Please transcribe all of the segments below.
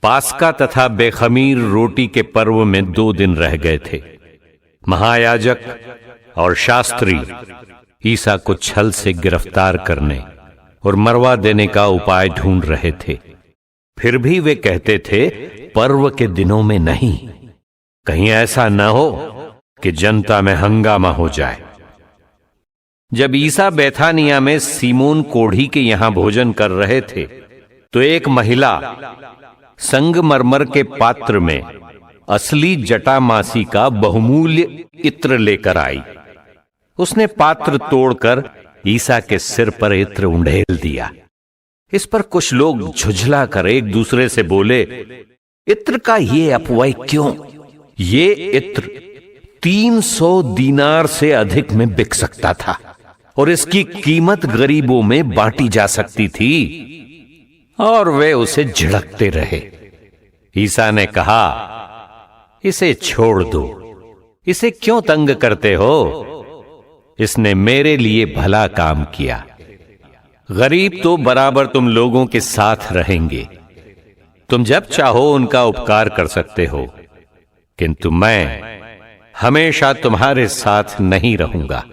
पास्का तथा बेखमीर रोटी के पर्व में 2 दिन रह गए थे। महायाजक और शास्त्री ईसा को छल से गिरफ्तार करने और मरवा देने का उपाय ढूंढ रहे थे। फिर भी वे कहते थे, पर्व के दिनों में नहीं, कहीं ऐसा न हो कि जनता में हंगामा हो जाए। जब ईसा बैथानिया में सीमोन कोढ़ी के यहां भोजन कर रहे थे तो एक महिला संगमरमर के पात्र में असली जटामासी का बहुमूल्य इत्र लेकर आई। उसने पात्र तोड़कर ईसा के सिर पर इत्र उंडेल दिया। इस पर कुछ लोग झुझला कर एक दूसरे से बोले, इत्र का ये अपव्यय क्यों? ये इत्र 300 दीनार से अधिक में बिक सकता था और इसकी कीमत गरीबों में बांटी जा सकती थी। और वे उसे झिड़कते रहे। ईसा ने कहा, इसे छोड़ दो, इसे क्यों तंग करते हो? इसने मेरे लिए भला काम किया। गरीब तो बराबर तुम लोगों के साथ रहेंगे, तुम जब चाहो उनका उपकार कर सकते हो, किंतु मैं हमेशा तुम्हारे साथ नहीं रहूंगा।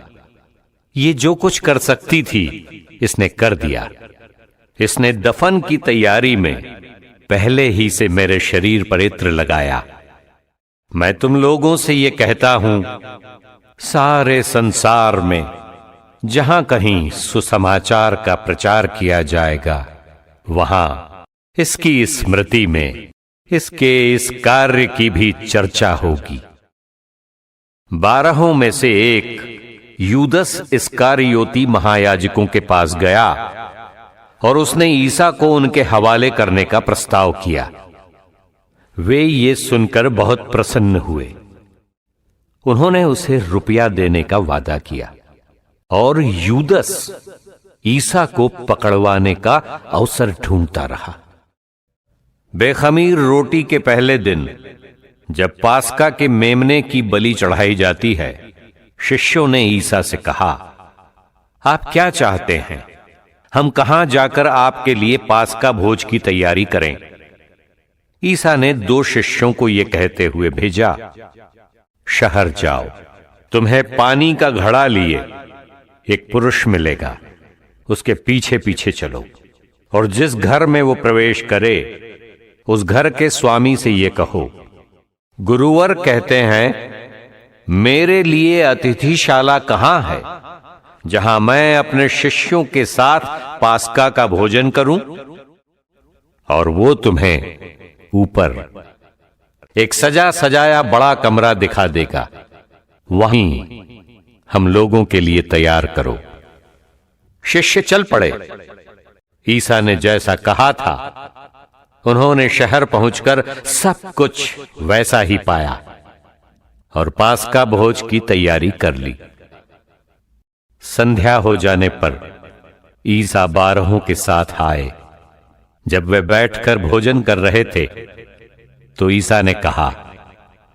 ये जो कुछ कर सकती थी इसने कर दिया। इसने दफन की तैयारी में पहले ही से मेरे शरीर पर इत्र लगाया। मैं तुम लोगों से ये कहता हूं, सारे संसार में जहां कहीं सुसमाचार का प्रचार किया जाएगा, वहां इसकी स्मृति में इसके इस कार्य की भी चर्चा होगी। 12 में से एक यूदस इस्कारियोती महायाजकों के पास गया और उसने ईसा को उनके हवाले करने का प्रस्ताव किया। वे ये सुनकर बहुत प्रसन्न हुए। उन्होंने उसे रुपया देने का वादा किया और यूदस ईसा को पकड़वाने का अवसर ढूंढता रहा। बेखमीर रोटी के पहले दिन जब पास्का के मेमने की बलि चढ़ाई जाती है, शिष्यों ने ईसा से कहा, आप क्या चाहते हैं? हम कहां जाकर आपके लिए पास्का भोज की तैयारी करें? ईसा ने 2 शिष्यों को यह कहते हुए भेजा, शहर जाओ, तुम्हें पानी का घड़ा लिए एक पुरुष मिलेगा, उसके पीछे पीछे चलो और जिस घर में वो प्रवेश करे उस घर के स्वामी से ये कहो, गुरुवर कहते हैं, मेरे लिए अतिथिशाला कहां है जहां मैं अपने शिष्यों के साथ पास्का का भोजन करूं? और वो तुम्हें ऊपर एक सजा सजाया बड़ा कमरा दिखा देगा, वहीं हम लोगों के लिए तैयार करो। शिष्य चल पड़े। ईसा ने जैसा कहा था उन्होंने शहर पहुंचकर सब कुछ वैसा ही पाया और पास्का भोज की तैयारी कर ली। संध्या हो जाने पर ईसा 12 के साथ आए। जब वे बैठकर भोजन कर रहे थे तो ईसा ने कहा,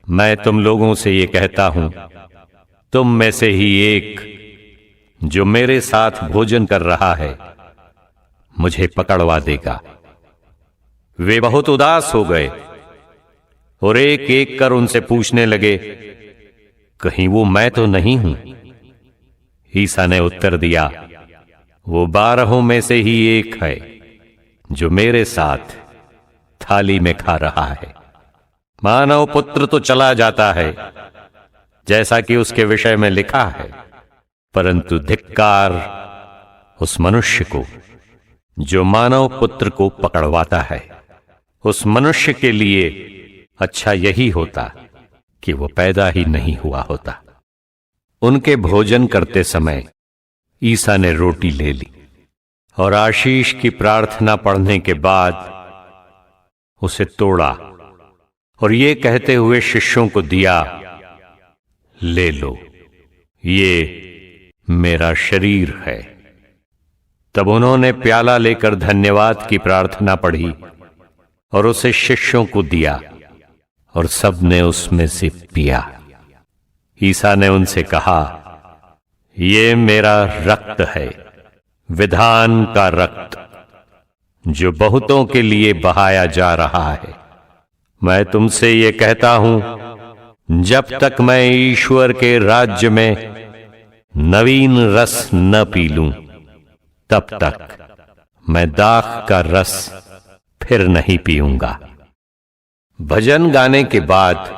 मैं तुम लोगों से ये कहता हूं, तुम में से ही एक जो मेरे साथ भोजन कर रहा है मुझे पकड़वा देगा। वे बहुत उदास हो गए और एक एक कर उनसे पूछने लगे, कहीं वो मैं तो नहीं हूं? ईसा ने उत्तर दिया, वो 12 में से ही एक है जो मेरे साथ थाली में खा रहा है। मानव पुत्र तो चला जाता है जैसा कि उसके विषय में लिखा है, परंतु धिक्कार उस मनुष्य को जो मानव पुत्र को पकड़वाता है। उस मनुष्य के लिए अच्छा यही होता कि वो पैदा ही नहीं हुआ होता। उनके भोजन करते समय ईसा ने रोटी ले ली और आशीष की प्रार्थना पढ़ने के बाद उसे तोड़ा और ये कहते हुए शिष्यों को दिया, ले लो, ये मेरा शरीर है। तब उन्होंने प्याला लेकर धन्यवाद की प्रार्थना पढ़ी और उसे शिष्यों को दिया और सब ने उसमें से पिया। ईसा ने उनसे कहा, ये मेरा रक्त है, विधान का रक्त, जो बहुतों के लिए बहाया जा रहा है। मैं तुमसे ये कहता हूं, जब तक मैं ईश्वर के राज्य में नवीन रस न पी लूं, तब तक मैं दाख का रस फिर नहीं पीऊंगा। भजन गाने के बाद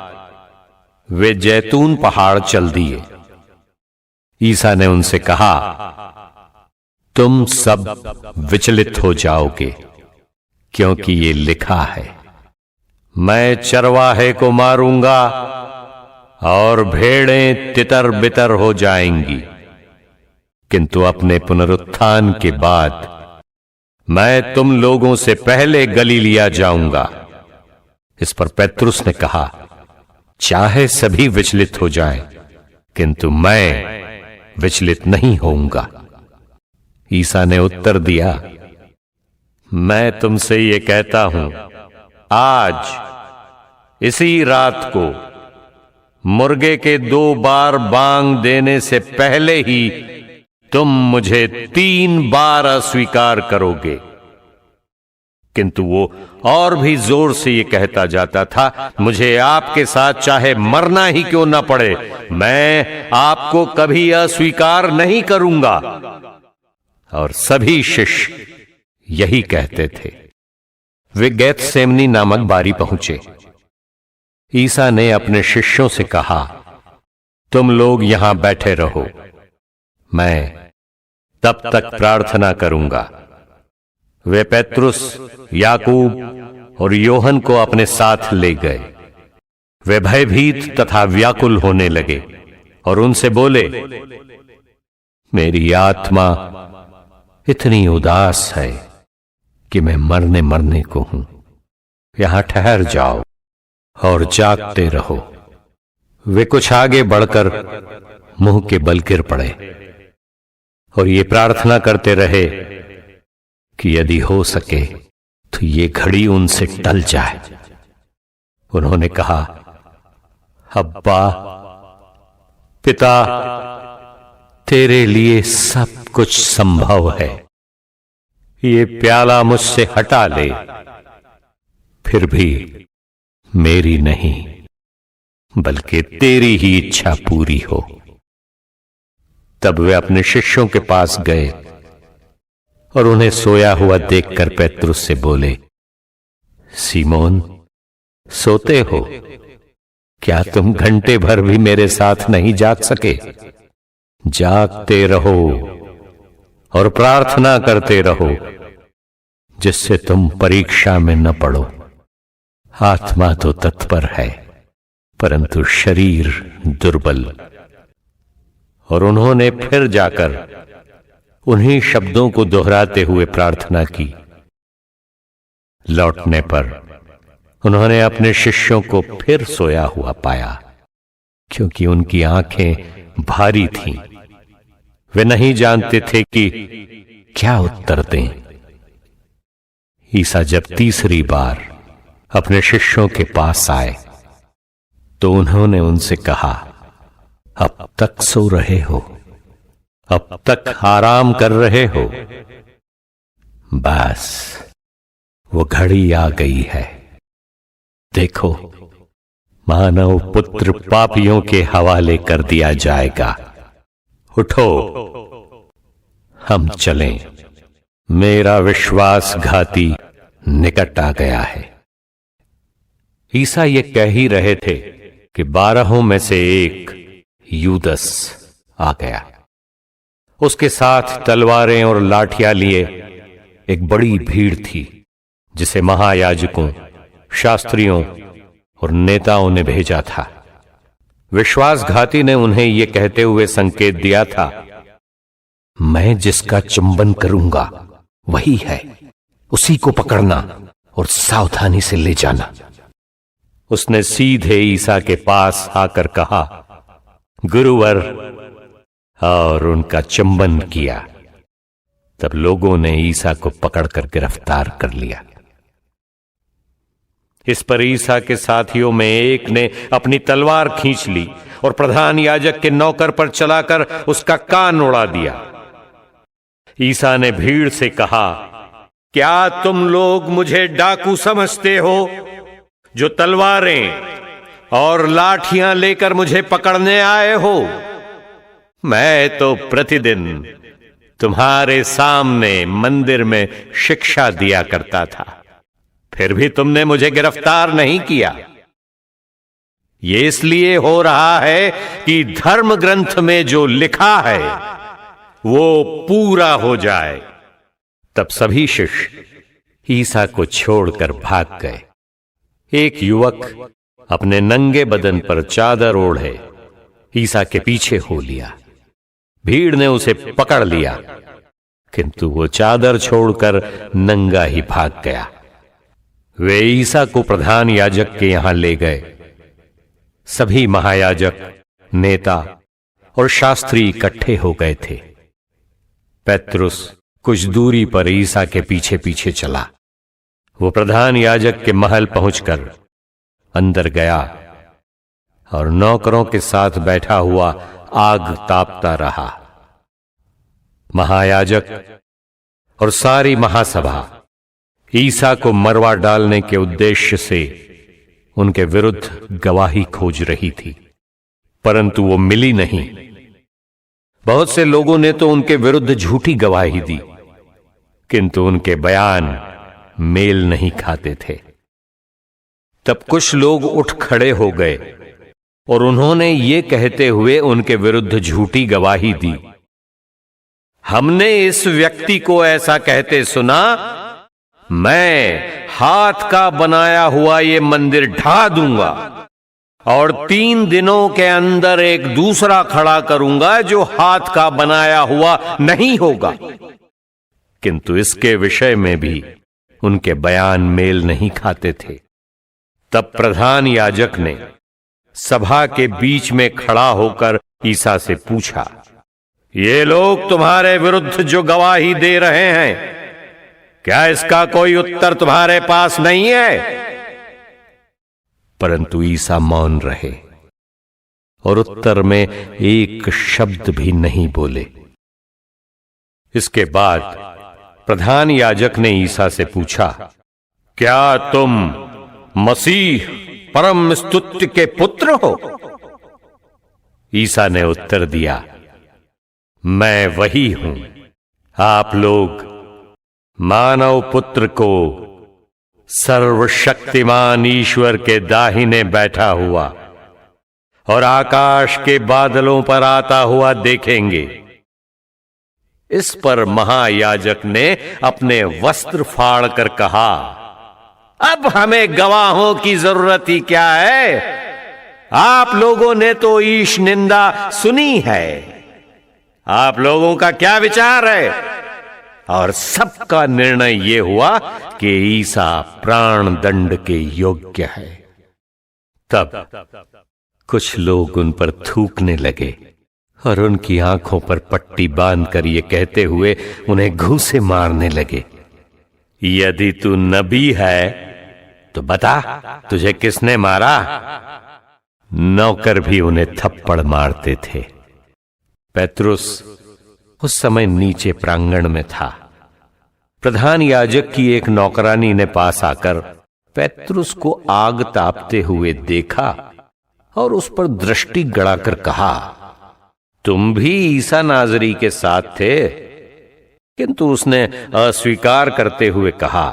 वे जैतून पहाड़ चल दिए। ईसा ने उनसे कहा, तुम सब विचलित हो जाओगे, क्योंकि ये लिखा है, मैं चरवाहे को मारूंगा और भेड़ें तितर बितर हो जाएंगी, किंतु अपने पुनरुत्थान के बाद मैं तुम लोगों से पहले गलीलिया जाऊंगा। इस पर पेत्रुस ने कहा, चाहे सभी विचलित हो जाएं, किंतु मैं विचलित नहीं होऊंगा। ईसा ने उत्तर दिया, मैं तुमसे ये कहता हूं, आज इसी रात को मुर्गे के 2 बार बांग देने से पहले ही तुम मुझे 3 बार अस्वीकार करोगे। किंतु वो और भी जोर से ये कहता जाता था, मुझे आपके साथ चाहे मरना ही क्यों ना पड़े, मैं आपको कभी अस्वीकार नहीं करूंगा। और सभी शिष्य यही कहते थे। वे गेत्सेमनी नामक बारी पहुंचे। ईसा ने अपने शिष्यों से कहा, तुम लोग यहां बैठे रहो, मैं तब तक प्रार्थना करूंगा। वे पेत्रुस, याकूब और योहन को अपने साथ ले गए। वे भयभीत तथा व्याकुल होने लगे और उनसे बोले, मेरी आत्मा इतनी उदास है कि मैं मरने को हूं। यहां ठहर जाओ और जागते रहो। वे कुछ आगे बढ़कर मुंह के बल गिर पड़े और ये प्रार्थना करते रहे कि यदि हो सके तो ये घड़ी उनसे टल जाए। उन्होंने कहा, अब्बा पिता, तेरे लिए सब कुछ संभव है, ये प्याला मुझसे हटा ले, फिर भी मेरी नहीं बल्कि तेरी ही इच्छा पूरी हो। तब वे अपने शिष्यों के पास गए और उन्हें सोया हुआ देखकर पेत्रुस से बोले, सीमोन, सोते हो? क्या तुम घंटे भर भी मेरे साथ नहीं जाग सके? जागते रहो और प्रार्थना करते रहो, जिससे तुम परीक्षा में न पड़ो। आत्मा तो तत्पर है, परंतु शरीर दुर्बल। और उन्होंने फिर जाकर उन्हीं शब्दों को दोहराते हुए प्रार्थना की। लौटने पर उन्होंने अपने शिष्यों को फिर सोया हुआ पाया, क्योंकि उनकी आंखें भारी थीं। वे नहीं जानते थे कि क्या उत्तर दें। ईसा जब तीसरी बार अपने शिष्यों के पास आए तो उन्होंने उनसे कहा, अब तक सो रहे हो? अब तक आराम कर रहे हो? बस वो घड़ी आ गई है। देखो, मानव पुत्र पापियों के हवाले कर दिया जाएगा। उठो, हम चलें। मेरा विश्वासघाती निकट आ गया है। ईसा ये कह ही रहे थे कि 12 में से एक यूदस आ गया। उसके साथ तलवारें और लाठियां लिए एक बड़ी भीड़ थी, जिसे महायाजकों, शास्त्रियों और नेताओं ने भेजा था। विश्वासघाती ने उन्हें यह कहते हुए संकेत दिया था, मैं जिसका चुंबन करूंगा वही है, उसी को पकड़ना और सावधानी से ले जाना। उसने सीधे ईसा के पास आकर कहा, गुरुवर, और उनका चुंबन किया। तब लोगों ने ईसा को पकड़कर गिरफ्तार कर लिया। इस पर ईसा के साथियों में एक ने अपनी तलवार खींच ली और प्रधान याजक के नौकर पर चलाकर उसका कान उड़ा दिया। ईसा ने भीड़ से कहा, क्या तुम लोग मुझे डाकू समझते हो? जो तलवारें और लाठियां लेकर मुझे पकड़ने आए हो, मैं तो प्रतिदिन तुम्हारे सामने मंदिर में शिक्षा दिया करता था, फिर भी तुमने मुझे गिरफ्तार नहीं किया। ये इसलिए हो रहा है कि धर्म ग्रंथ में जो लिखा है वो पूरा हो जाए। तब सभी शिष्य ईसा को छोड़कर भाग गए। एक युवक अपने नंगे बदन पर चादर ओढ़े ईसा के पीछे हो लिया। भीड़ ने उसे पकड़ लिया, किंतु वो चादर छोड़कर नंगा ही भाग गया। वे ईसा को प्रधान याजक के यहां ले गए। सभी महायाजक, नेता और शास्त्री इकट्ठे हो गए थे। पेत्रुस कुछ दूरी पर ईसा के पीछे पीछे चला। वो प्रधान याजक के महल पहुंचकर अंदर गया और नौकरों के साथ बैठा हुआ आग तापता रहा। महायाजक और सारी महासभा ईसा को मरवा डालने के उद्देश्य से उनके विरुद्ध गवाही खोज रही थी, परंतु वो मिली नहीं। बहुत से लोगों ने तो उनके विरुद्ध झूठी गवाही दी, किंतु उनके बयान मेल नहीं खाते थे। तब कुछ लोग उठ खड़े हो गए और उन्होंने ये कहते हुए उनके विरुद्ध झूठी गवाही दी, हमने इस व्यक्ति को ऐसा कहते सुना, मैं हाथ का बनाया हुआ ये मंदिर ढा दूंगा और 3 दिनों के अंदर एक दूसरा खड़ा करूंगा जो हाथ का बनाया हुआ नहीं होगा। किंतु इसके विषय में भी उनके बयान मेल नहीं खाते थे। तब प्रधान याजक ने सभा के बीच में खड़ा होकर ईसा से पूछा, ये लोग तुम्हारे विरुद्ध जो गवाही दे रहे हैं, क्या इसका कोई उत्तर तुम्हारे पास नहीं है? परंतु ईसा मौन रहे और उत्तर में एक शब्द भी नहीं बोले। इसके बाद प्रधान याजक ने ईसा से पूछा, क्या तुम मसीह परम स्तुत्य के पुत्र हो? ईसा ने उत्तर दिया, मैं वही हूं। आप लोग मानव पुत्र को सर्वशक्तिमान ईश्वर के दाहिने बैठा हुआ और आकाश के बादलों पर आता हुआ देखेंगे। इस पर महायाजक ने अपने वस्त्र फाड़कर कहा, अब हमें गवाहों की जरूरत ही क्या है? आप लोगों ने तो ईश निंदा सुनी है। आप लोगों का क्या विचार है? और सबका निर्णय यह हुआ कि ईसा प्राण दंड के योग्य है। तब कुछ लोग उन पर थूकने लगे और उनकी आंखों पर पट्टी बांधकर ये कहते हुए उन्हें घूंसे मारने लगे, यदि तू नबी है तो बता, तुझे किसने मारा? नौकर भी उन्हें थप्पड़ मारते थे। पेत्रुस उस समय नीचे प्रांगण में था। प्रधान याजक की एक नौकरानी ने पास आकर पेत्रुस को आग तापते हुए देखा और उस पर दृष्टि गड़ाकर कहा, तुम भी ईसा नाजरी के साथ थे? किंतु उसने अस्वीकार करते हुए कहा,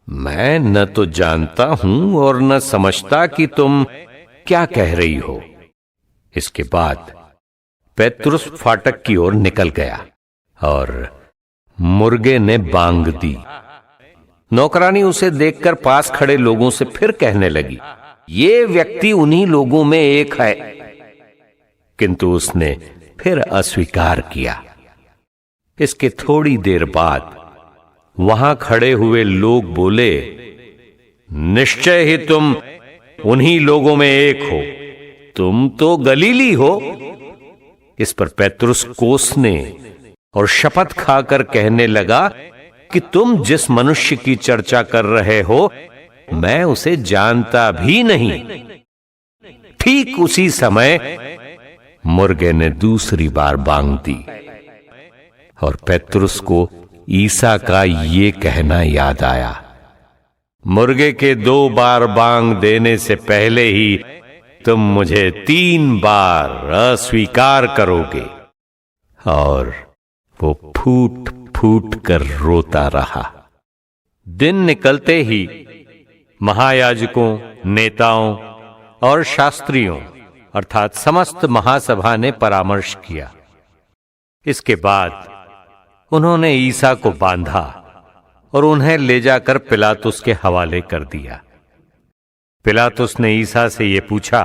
मैं न तो जानता हूं और न समझता कि तुम क्या कह रही हो। इसके बाद पेत्रुस फाटक की ओर निकल गया और मुर्गे ने बांग दी। नौकरानी उसे देखकर पास खड़े लोगों से फिर कहने लगी, ये व्यक्ति उन्हीं लोगों में एक है। किंतु उसने फिर अस्वीकार किया। इसके थोड़ी देर बाद वहां खड़े हुए लोग बोले, निश्चय ही तुम उन्हीं लोगों में एक हो, तुम तो गलीली हो। इस पर पेत्रुस कोसने और शपथ खाकर कहने लगा कि तुम जिस मनुष्य की चर्चा कर रहे हो, मैं उसे जानता भी नहीं। ठीक उसी समय मुर्गे ने दूसरी बार बांग दी और पेत्रुस को ईसा का ये कहना याद आया, मुर्गे के 2 बार बांग देने से पहले ही तुम मुझे 3 बार अस्वीकार करोगे। और वो फूट फूट कर रोता रहा। दिन निकलते ही महायाजकों, नेताओं और शास्त्रियों अर्थात समस्त महासभा ने परामर्श किया। इसके बाद उन्होंने ईसा को बांधा और उन्हें ले जाकर पिलातुस के हवाले कर दिया। पिलातुस ने ईसा से यह पूछा,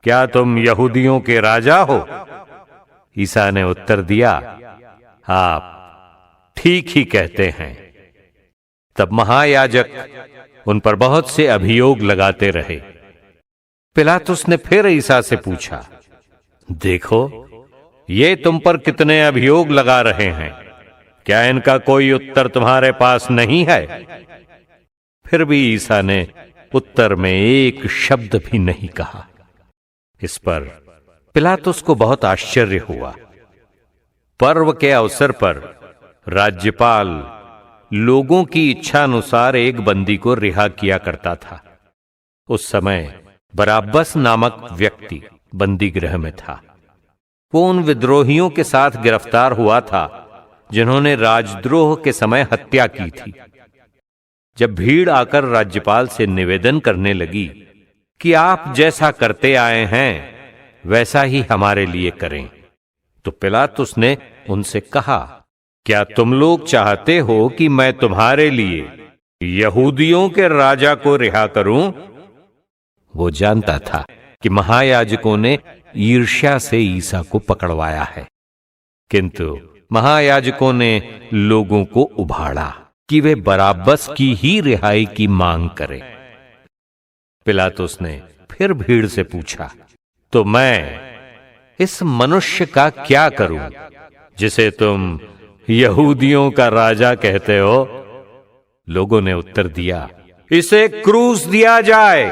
क्या तुम यहूदियों के राजा हो? ईसा ने उत्तर दिया, आप ठीक ही कहते हैं। तब महायाजक उन पर बहुत से अभियोग लगाते रहे। पिलातुस ने फिर ईसा से पूछा, देखो ये तुम पर कितने अभियोग लगा रहे हैं, क्या इनका कोई उत्तर तुम्हारे पास नहीं है? फिर भी ईसा ने उत्तर में एक शब्द भी नहीं कहा। इस पर पिलातुस को बहुत आश्चर्य हुआ। पर्व के अवसर पर राज्यपाल लोगों की इच्छा अनुसार एक बंदी को रिहा किया करता था। उस समय बराब्बस नामक व्यक्ति बंदी गृह में था। वो उन विद्रोहियों के साथ गिरफ्तार हुआ था जिन्होंने राजद्रोह के समय हत्या की थी। जब भीड़ आकर राज्यपाल से निवेदन करने लगी कि आप जैसा करते आए हैं वैसा ही हमारे लिए करें, तो पिलातुस ने उनसे कहा, क्या तुम लोग चाहते हो कि मैं तुम्हारे लिए यहूदियों के राजा को रिहा करूं? वो जानता था कि महायाजकों ने ईर्ष्या से ईसा को पकड़वाया है, किंतु महायाजकों ने लोगों को उभाड़ा कि वे बराब्बस की ही रिहाई की मांग करें। पिलातुस ने फिर भीड़ से पूछा, तो मैं इस मनुष्य का क्या करूं जिसे तुम यहूदियों का राजा कहते हो? लोगों ने उत्तर दिया, इसे क्रूस दिया जाए।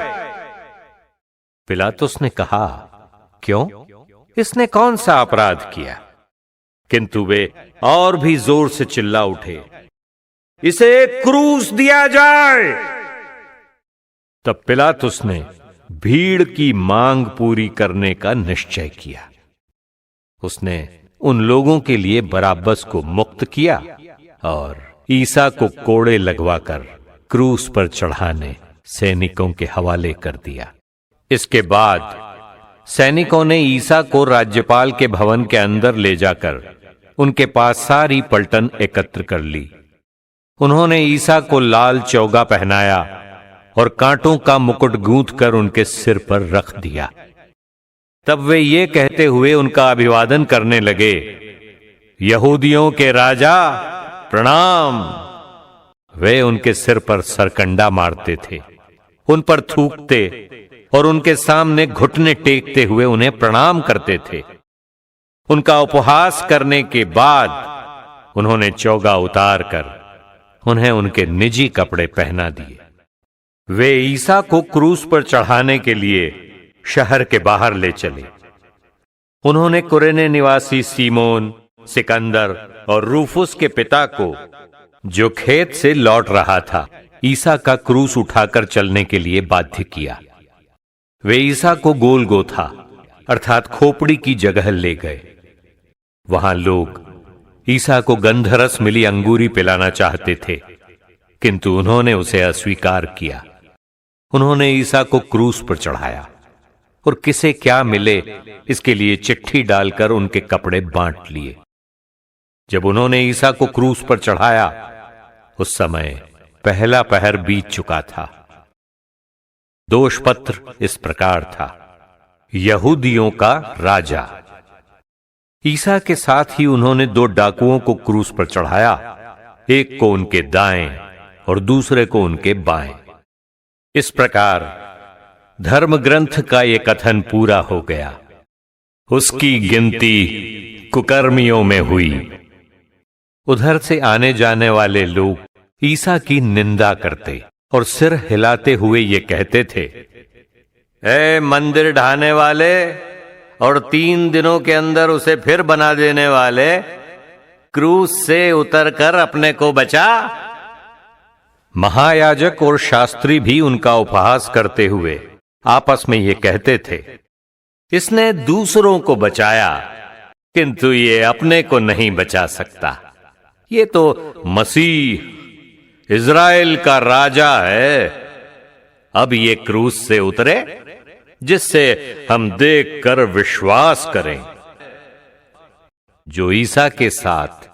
पिलातुस ने कहा, क्यों? इसने कौन सा अपराध किया? किंतु वे और भी जोर से चिल्ला उठे, इसे क्रूस दिया जाए। तब पिलातुस ने भीड़ की मांग पूरी करने का निश्चय किया। उसने उन लोगों के लिए बराब्बस को मुक्त किया और ईसा को कोड़े लगवाकर क्रूस पर चढ़ाने सैनिकों के हवाले कर दिया। इसके बाद सैनिकों ने ईसा को राज्यपाल के भवन के अंदर ले जाकर उनके पास सारी पलटन एकत्र कर ली। उन्होंने ईसा को लाल चौगा पहनाया और कांटों का मुकुट गूंथ कर उनके सिर पर रख दिया। तब वे ये कहते हुए उनका अभिवादन करने लगे, यहूदियों के राजा प्रणाम। वे उनके सिर पर सरकंडा मारते थे, उन पर थूकते और उनके सामने घुटने टेकते हुए उन्हें प्रणाम करते थे। उनका उपहास करने के बाद उन्होंने चौगा उतार कर उन्हें उनके निजी कपड़े पहना दिए। वे ईसा को क्रूस पर चढ़ाने के लिए शहर के बाहर ले चले। उन्होंने कुरेने निवासी सीमोन, सिकंदर और रूफुस के पिता को, जो खेत से लौट रहा था, ईसा का क्रूस उठाकर चलने के लिए बाध्य किया। वे ईसा को गोलगोथा अर्थात खोपड़ी की जगह ले गए। वहां लोग ईसा को गंधरस मिली अंगूरी पिलाना चाहते थे, किंतु उन्होंने उसे अस्वीकार किया। उन्होंने ईसा को क्रूस पर चढ़ाया और किसे क्या मिले इसके लिए चिट्ठी डालकर उनके कपड़े बांट लिए। जब उन्होंने ईसा को क्रूस पर चढ़ाया उस समय पहला पहर बीत चुका था। दोषपत्र इस प्रकार था, यहूदियों का राजा। ईसा के साथ ही उन्होंने 2 डाकुओं को क्रूस पर चढ़ाया, एक को उनके दाएं और दूसरे को उनके बाएं। इस प्रकार धर्म ग्रंथ का यह कथन पूरा हो गया। उसकी गिनती कुकर्मियों में हुई। उधर से आने जाने वाले लोग ईसा की निंदा करते और सिर हिलाते हुए ये कहते थे, ए मंदिर ढाने वाले और 3 दिनों के अंदर उसे फिर बना देने वाले, क्रूस से उतरकर अपने को बचा। महायाजक और शास्त्री भी उनका उपहास करते हुए आपस में ये कहते थे, इसने दूसरों को बचाया किंतु ये अपने को नहीं बचा सकता। ये तो मसीह इज़राइल का राजा है। अब ये क्रूस से उतरे जिससे हम देखकर विश्वास करें। जो ईसा के साथ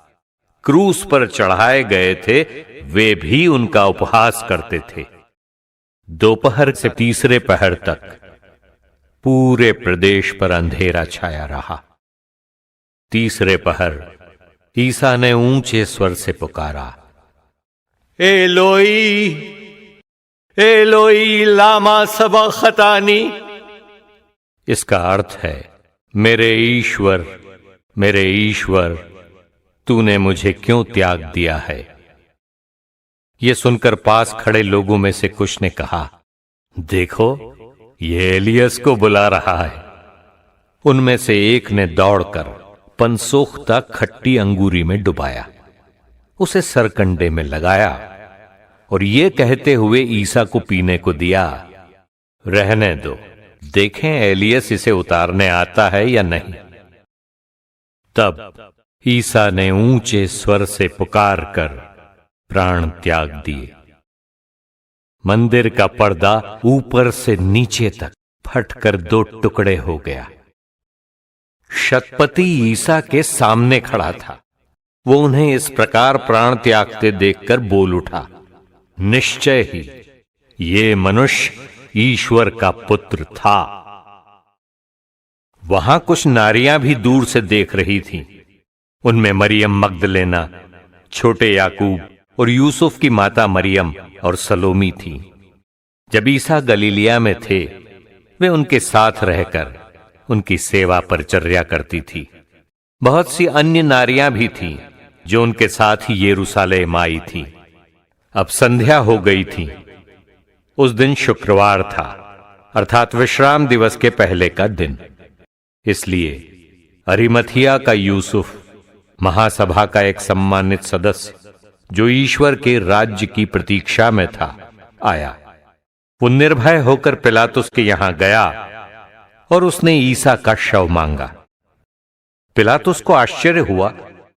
क्रूस पर चढ़ाए गए थे वे भी उनका उपहास करते थे। दोपहर से तीसरे पहर तक पूरे प्रदेश पर अंधेरा छाया रहा। तीसरे पहर ईसा ने ऊंचे स्वर से पुकारा, एलोई एलोई लामा सबखतानी। इसका अर्थ है, मेरे ईश्वर तूने मुझे क्यों त्याग दिया है। यह सुनकर पास खड़े लोगों में से कुछ ने कहा, देखो ये एलियस को बुला रहा है। उनमें से एक ने दौड़कर पनसोख्ता खट्टी अंगूरी में डुबाया, उसे सरकंडे में लगाया और ये कहते हुए ईसा को पीने को दिया, रहने दो, देखें एलियस इसे उतारने आता है या नहीं। तब ईसा ने ऊंचे स्वर से पुकार कर प्राण त्याग दिए। मंदिर का पर्दा ऊपर से नीचे तक फटकर दो टुकड़े हो गया। शतपति ईसा के सामने खड़ा था। वो उन्हें इस प्रकार प्राण त्यागते देखकर बोल उठा, निश्चय ही ये मनुष्य ईश्वर का पुत्र था। वहां कुछ नारियां भी दूर से देख रही थीं। उनमें मरियम मगदलेना, छोटे याकूब और यूसुफ की माता मरियम और सलोमी थी। जब ईसा गलीलिया में थे वे उनके साथ रहकर उनकी सेवा परिचर्या करती थी। बहुत सी अन्य नारियां भी थीं जो उनके साथ ही यरूशलेम आई थी। अब संध्या हो गई थी। उस दिन शुक्रवार था, अर्थात विश्राम दिवस के पहले का दिन। इसलिए अरिमथिया का यूसुफ, महासभा का एक सम्मानित सदस्य जो ईश्वर के राज्य की प्रतीक्षा में था, आया। वो निर्भय होकर पिलातुस के यहां गया और उसने ईसा का शव मांगा। पिलातुस को आश्चर्य हुआ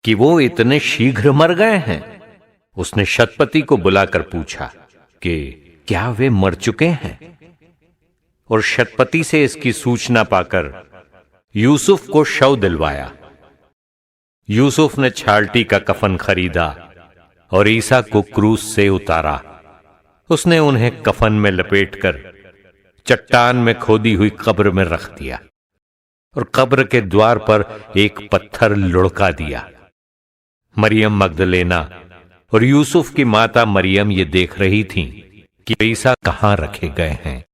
कि वो इतने शीघ्र मर गए हैं। उसने शतपति को बुलाकर पूछा कि क्या वे मर चुके हैं, और शतपति से इसकी सूचना पाकर यूसुफ को शव दिलवाया। यूसुफ ने छालटी का कफन खरीदा और ईसा को क्रूस से उतारा। उसने उन्हें कफन में लपेटकर चट्टान में खोदी हुई कब्र में रख दिया और कब्र के द्वार पर एक पत्थर लुढ़का दिया। मरियम मगदलेना और यूसुफ की माता मरियम ये देख रही थीं कि ईसा कहां रखे गए हैं।